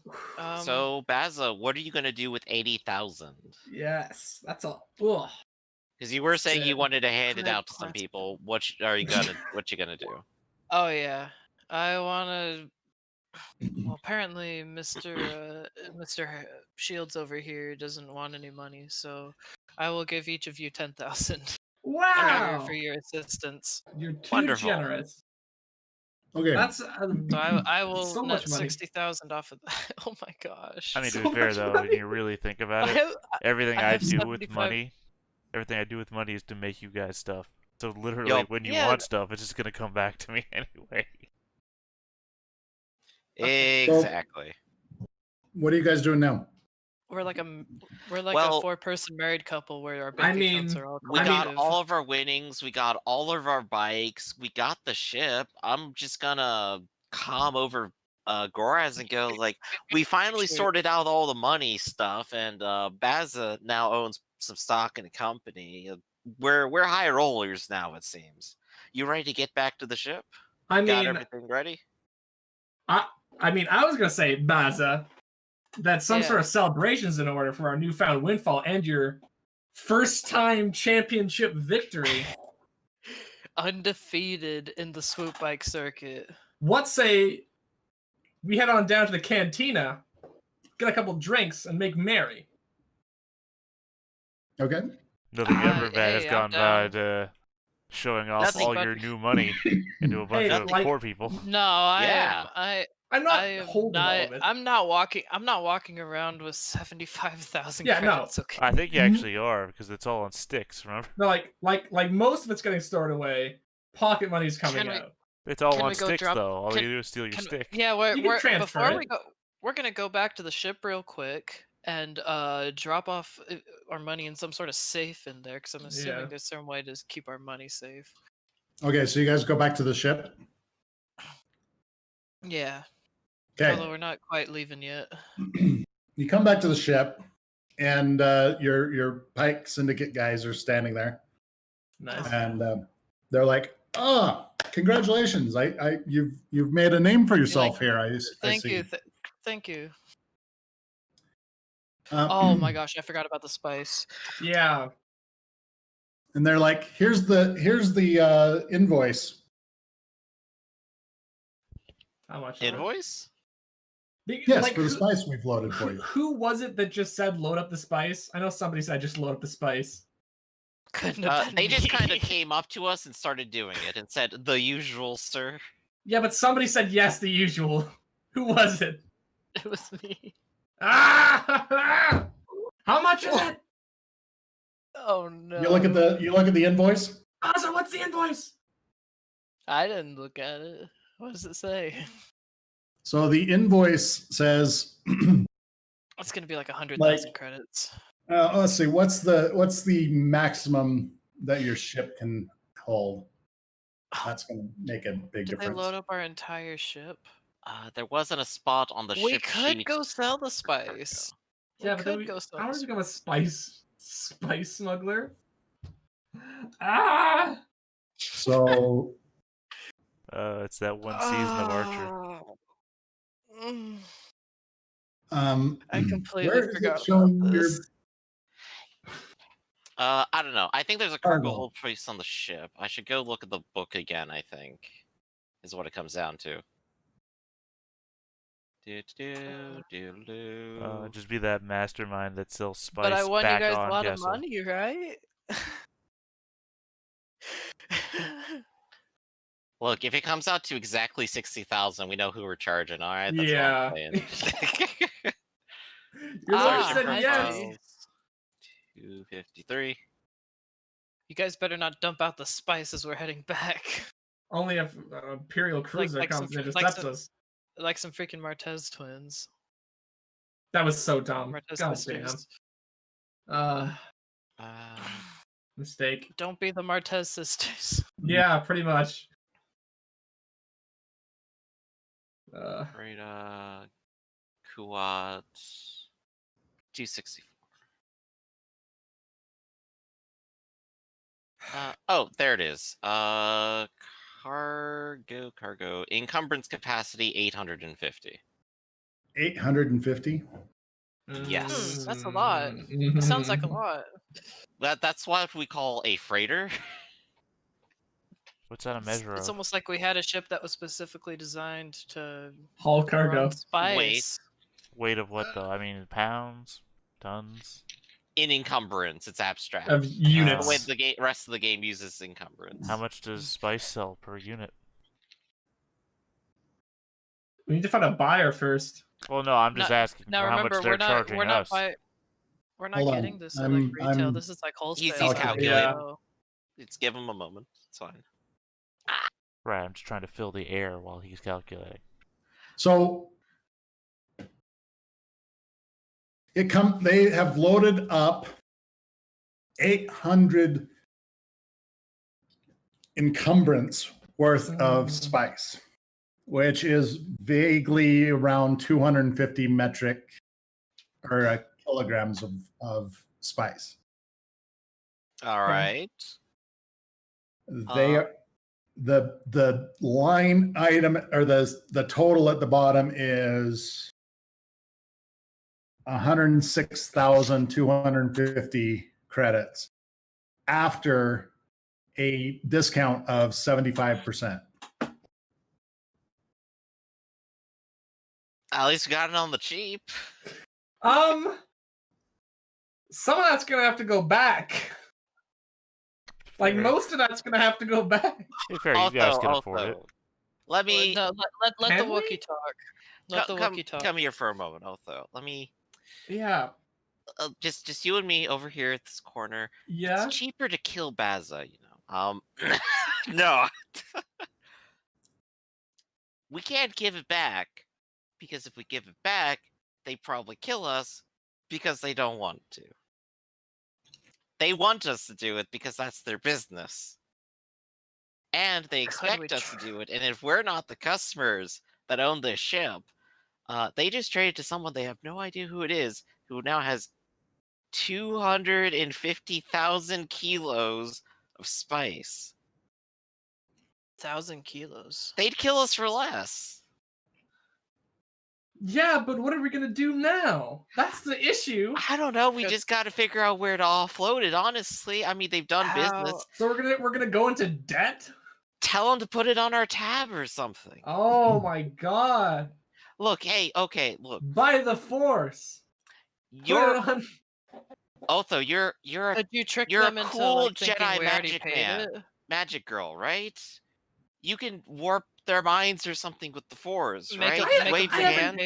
So Baza, what are you gonna do with 80,000? Yes, that's all. Ugh. Because you were saying That's you it. wanted to hand it Craig out to some Classic. people. What you gonna do? Oh yeah, I wanna. Well, apparently, Mr. Shields over here doesn't want any money, so I will give each of you 10,000 Wow. for your assistance. You're too Wonderful. generous. Okay. That's So I will so net much money. 60,000 off of that. Oh my gosh. I mean, to So be fair much though, money. when you really think about I it, have- everything I I have do with 75 money, is to make you guys stuff. So literally, Yup. when you Yeah. want stuff, it's just gonna come back to me anyway. Exactly. What are you guys doing now? We're like a Well- 4-person married couple where our I bank accounts mean, are all We got collective. all of our winnings. We got all of our bikes. We got the ship. I'm just gonna calm over Goraz and go like, we finally Sure. sorted out all the money stuff, and Baza now owns some stock in the company. We're high rollers now, it seems. You ready to get back to the ship? I Got mean, everything ready? I was gonna say, Baza, that some Yeah. sort of celebrations in order for our newfound windfall and your first-time championship victory. Undefeated in the swoop bike circuit. What say we head on down to the cantina, get a couple drinks, and make merry? Okay. Nothing ever bad has hey, gone I'm by down. to showing off Nothing all but- your new money into a bunch Hey, of like- poor people. No, Yeah. I'm not I am holding all not. of it. I'm not walking around with 75,000 Yeah, no. credits. Okay. I think you actually are because it's all on sticks. Remember, No, like most of it's getting stored away. Pocket money's coming Can we- out. it's all Can on we go sticks drop- though. All can- you do is steal your stick. Yeah, You can transfer before it. we go, we're gonna go back to the ship real quick and drop off our money in some sort of safe in there, because I'm assuming Yeah. there's some way to keep our money safe. Okay, so you guys go back to the ship. Yeah. Okay. Although we're not quite leaving yet. You come back to the ship, and your Pike Syndicate guys are standing there, Nice. and they're like, "Oh, congratulations! You've made a name for yourself here. I Thank see." you. Thank you. Oh my gosh, I forgot about the spice. Yeah. And they're like, "Here's the invoice." How much? is it? Invoice? Yes, Like, for the who- spice we've loaded for you. Who was it that just said load up the spice? I know somebody said just load up the spice. Couldn't have been They just kind me. of came up to us and started doing it and said, "The usual, sir." Yeah, but somebody said yes, the usual. Who was it? It was me. Ah! How much is it? Oh no. You look at the invoice. Ozzy, what's the invoice? I didn't look at it. What does it say? So the invoice says It's gonna be like 100,000 credits. Let's see. What's the maximum that your ship can hold? That's going to make a big Did they difference. load up our entire ship? There wasn't a spot on the We ship could sheet. go sell the spice. Yeah, We but then could go sell how the do we become a spice. spice smuggler? Ah! So It's that one season of Archer. I completely where is it forgot showing about your this. I don't know. I think there's a cargo Cargo. hold place on the ship. I should go look at the book again, I think. Is what it comes down to. Just be that mastermind that sells spice But I won you back guys a on lot of Kessel. money, right? Look, if it comes out to exactly 60,000, we know who we're charging. All right, that's Yeah. all I'm saying. You're the one who Search said and yes. profiles. 253. You guys better not dump out the spice as we're heading back. Only if Imperial cruiser comes and intercepts us. Like some freaking Martez twins. That was so dumb. Martez God sisters. damn. Mistake. Don't be the Martez sisters. Yeah, pretty much. Radar, Kuat, 264. Oh, there it is. Cargo. Encumbrance capacity 850. 850? Yes. That's a lot. That sounds like a lot. That's what we call a freighter. What's that a measure It's of? almost like we had a ship that was specifically designed to Haul cargo. run spice. Weight of what though? I mean, pounds, tons. In encumbrance, it's abstract. Of units. The way the rest of the game uses encumbrance. How much does spice sell per unit? We need to find a buyer first. Well, no, I'm just asking Now for how remember, much they're charging us. We're not Hold on. getting this at like retail. This is like wholesale. He's calculating. so- Let's give him a moment. It's fine. Right, I'm just trying to fill the air while he's calculating. So they have loaded up 800 encumbrance worth of spice, which is vaguely around 250 metric or kilograms of spice. All right. They are the line item or the total at the bottom is 106,250 credits after a discount of 75%. At least we got it on the cheap. Some of that's gonna have to go back. Like most of that's gonna have to go back. Hey, fair, you guys can afford it. Let me. No, let the Wookiee talk. Let the Wookiee talk. Come here for a moment, Otho. Let me. Yeah. Just you and me over here at this corner. Yeah. It's cheaper to kill Baza, you know. No. We can't give it back because if we give it back, they probably kill us because they don't want to. They want us to do it because that's their business. And they expect us to do it. And if we're not the customers that own this ship, they just trade it to someone they have no idea who it is, who now has 250,000 kilos of spice. 1,000 kilos. They'd kill us for less. Yeah, but what are we gonna do now? That's the issue. I don't know. We just got to figure out where to offload it. Honestly, I mean, they've done business. So we're gonna go into debt. Tell them to put it on our tab or something. Oh my god! Look, hey, okay, look. By the Force. Otho, you're Did you trick you're them a into, cool like, thinking Jedi we already magic paid man, it? magic girl, right? You can warp their minds or something with the Force, right? Wave your hand.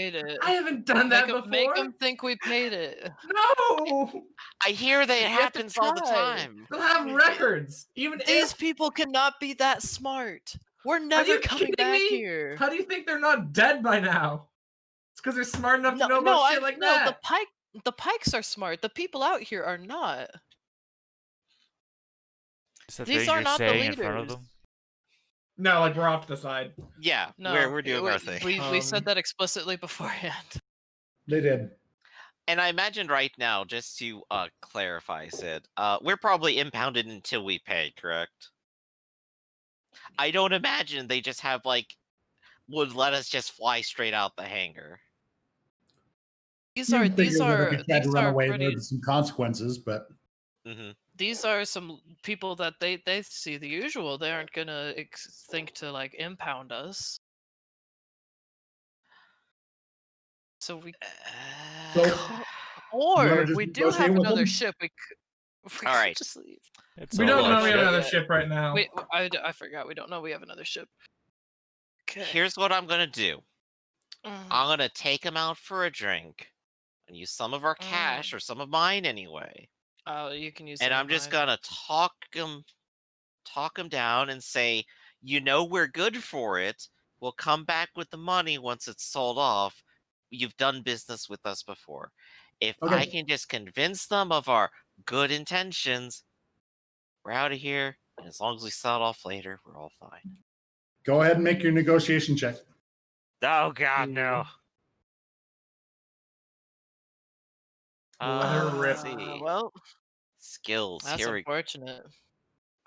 I haven't done that before. Make them think we paid it. No. I hear that it happens all the time. They'll have records. Even These people cannot be that smart. We're never coming back here. How do you think they're not dead by now? It's because they're smart enough to know about shit like that. the Pikes are smart. The people out here are not. Is that These thing are you're not the saying in front of leaders. them? No, like we're off to the side. Yeah, No, we're doing our thing. We said that explicitly beforehand. They did. And I imagine right now, just to clarify, Sid, we're probably impounded until we pay, correct? I don't imagine they just have would let us just fly straight out the hangar. These You'd are figure these that are if you tried to these run are away, pretty. there'd be some consequences, but Hmm. These are some people that they see the usual. They aren't gonna think to impound us. So we. So, you wanna Or just we do negotiate have with another them? ship. We All right. just leave. It's We all don't Look, know we have yeah, another yeah. ship right now. Wait, I forgot. We don't know we have another ship. Okay. Here's what I'm gonna do. Mm, I'm gonna take them out for a drink, and use some of our cash or some of mine anyway. Oh, you can use. And some I'm of just mine. gonna talk them down and say, we're good for it. We'll come back with the money once it's sold off. You've done business with us before. If I Okay. can just convince them of our good intentions, we're out of here. And as long as we sell it off later, we're all fine. Go ahead and make your negotiation check. Oh God, no. Let her rip. Let's see. Well, Skills. that's Here we go. unfortunate.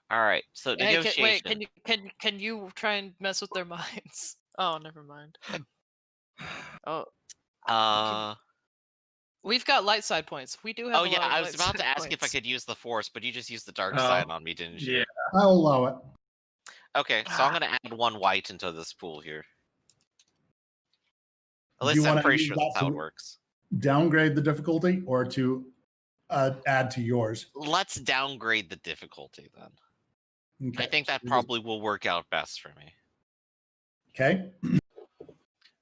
All right. So Hey, negotiation. can you try and mess with their minds? Oh, never mind. Oh, we've got light side points. We do have. Oh a yeah, lot of I light was about to side ask if I points. could use the force, but you just used the dark Oh, side on me, didn't you? yeah. I'll allow it. Okay, so I'm gonna add 1 white into this pool here. At Do you least I'm wanna pretty use sure that that's how it to- works. Downgrade the difficulty or to add to yours. Let's downgrade the difficulty then. Okay. I think that So probably will work out best for me. Okay.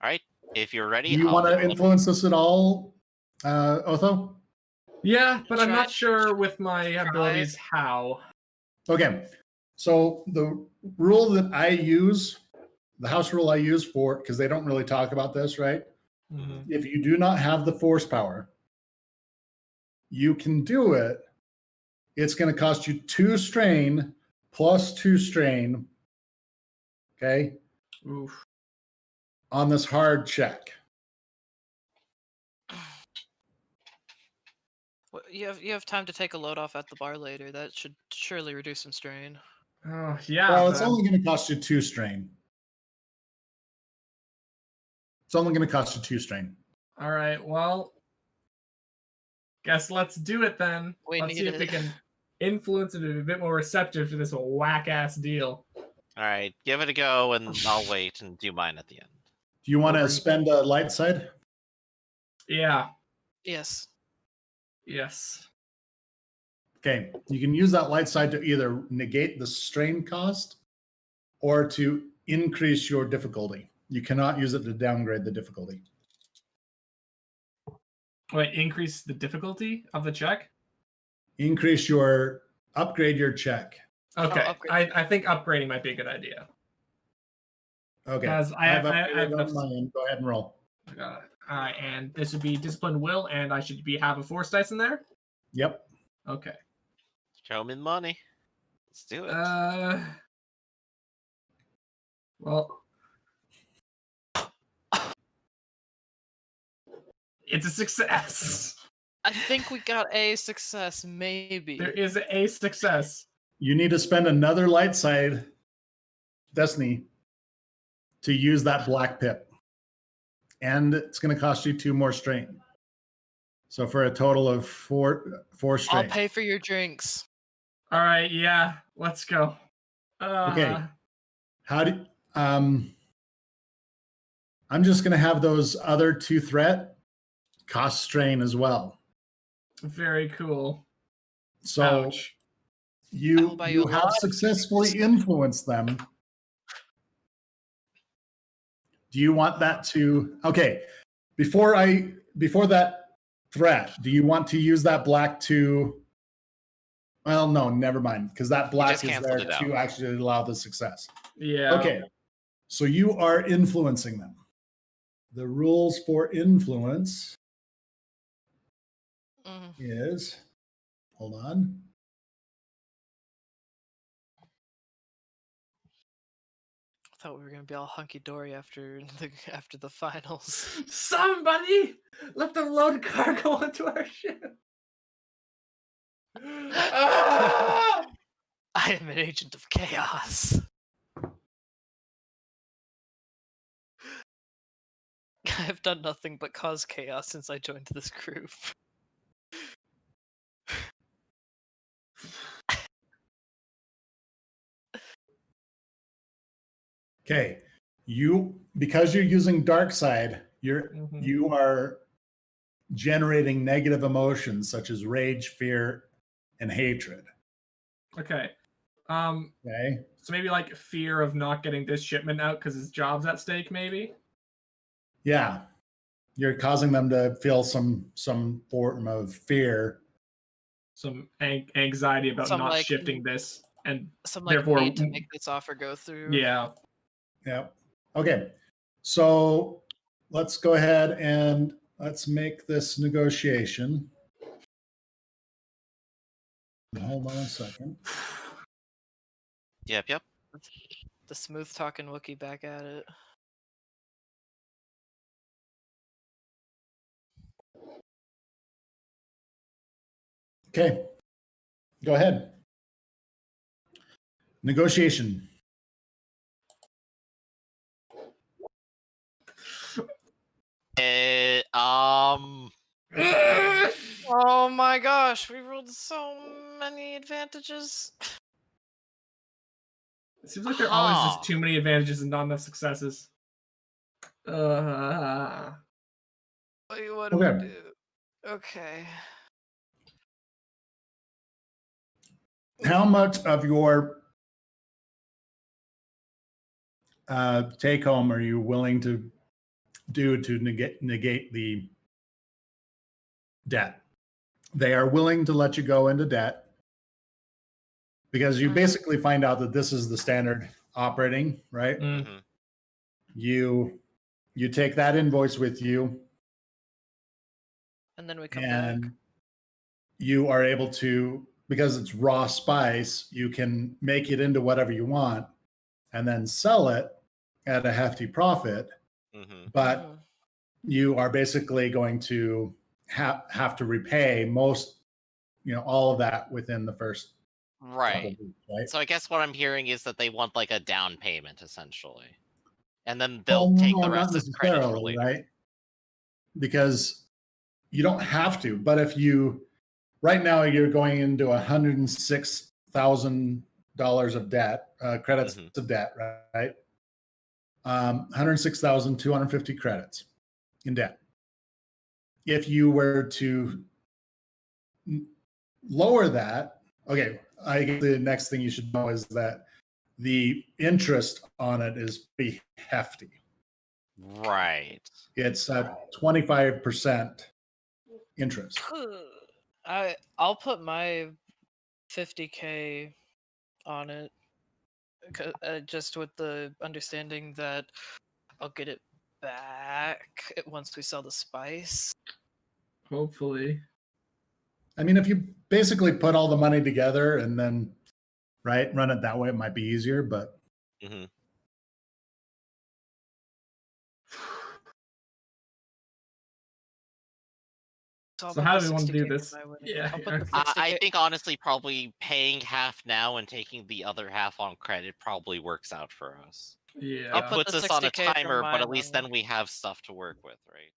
Alright, if you're ready, Do you I'll want to go. influence this at all, Otho? Yeah, but I'm Try- not sure with my abilities how. Okay. So the rule that I use, the house rule I use for, because they don't really talk about this, right? Mhm. If you do not have the force power, you can do it. It's going to cost you 2 strain plus 2 strain. Okay. Oof. On this hard check. Well, you have time to take a load off at the bar later. That should surely reduce some strain. Oh, yeah. Well, it's but only going to cost you 2 strain. It's only going to cost you 2 strain. All right, well, guess let's do it then. We Let's see need if we it. can influence and be a bit more receptive to this whack-ass deal. Alright, give it a go and I'll wait and do mine at the end. Do you want to Over. spend a light side? Yeah. Yes. Yes. Okay, you can use that light side to either negate the strain cost or to increase your difficulty. You cannot use it to downgrade the difficulty. Wait, increase the difficulty of the check? Upgrade your check. Okay, upgrade. I think upgrading might be a good idea. Okay, Because I have upgraded enough. on my end. Go ahead and roll. All right, and this would be disciplined will, and I should have a force dice in there. Yep. Okay. Show me the money. Let's do it. Well, it's a success. I think we got a success, maybe. There is a success. You need to spend another light side, Destiny, to use that black pip. And it's going to cost you 2 more strain. So for a total of 4 strain. I'll pay for your drinks. All right, yeah, let's go. Okay. How do I'm just going to have those other 2 threat cost strain as well. Very cool. So Ouch. you buy you a have lot. successfully influenced them. Do you want that to before that threat, do you want to use that black to well, no, never mind, because that black just is canceled there it out. to actually allow the success. Yeah. Okay. So you are influencing them. The rules for influence is, hold on. I thought we were gonna be all hunky dory after the finals. Somebody let them load cargo onto our ship. Ah! I am an agent of chaos. I have done nothing but cause chaos since I joined this group. Okay, because you're using dark side, you are generating negative emotions such as rage, fear, and hatred. Okay. Okay. So maybe like fear of not getting this shipment out because his job's at stake, maybe? Yeah. You're causing them to feel some form of fear. Some anxiety about Some, not like, shifting this, and Some like therefore, need to make this offer go through. yeah. Yeah. Okay. So let's go ahead and let's make this negotiation. Hold on a second. Yep. The smooth talking Wookiee back at it. Okay. Go ahead. Negotiation. Oh my gosh, we rolled so many advantages. It seems like there are always just too many advantages and not enough successes. Wait, what do we do? Okay. How much of your take home are you willing to do to negate the debt? They are willing to let you go into debt because you basically find out that this is the standard operating, right? Mm-hmm. You take that invoice with you, and then we come back. You are able to, because it's raw spice, you can make it into whatever you want and then sell it at a hefty profit. Mm-hmm. But you are basically going to have to repay all of that within the first couple weeks, right? So I guess what I'm hearing is that they want like a down payment essentially, and then they'll take the rest as credit for later. Right? Because you don't have to, but if you right now you're going into $106,000 of debt, credits of debt, right? 106,250 credits in debt. If you were to lower that, okay, I guess the next thing you should know is that the interest on it is pretty hefty. Right. It's at 25% interest. I'll put my 50K on it, just with the understanding that I'll get it back once we sell the spice. Hopefully. I mean, if you basically put all the money together and then run it that way, it might be easier, but So how do we want to do this? Yeah, I think honestly, probably paying half now and taking the other half on credit probably works out for us. Yeah. It puts us on a timer, but at least then we have stuff to work with, right?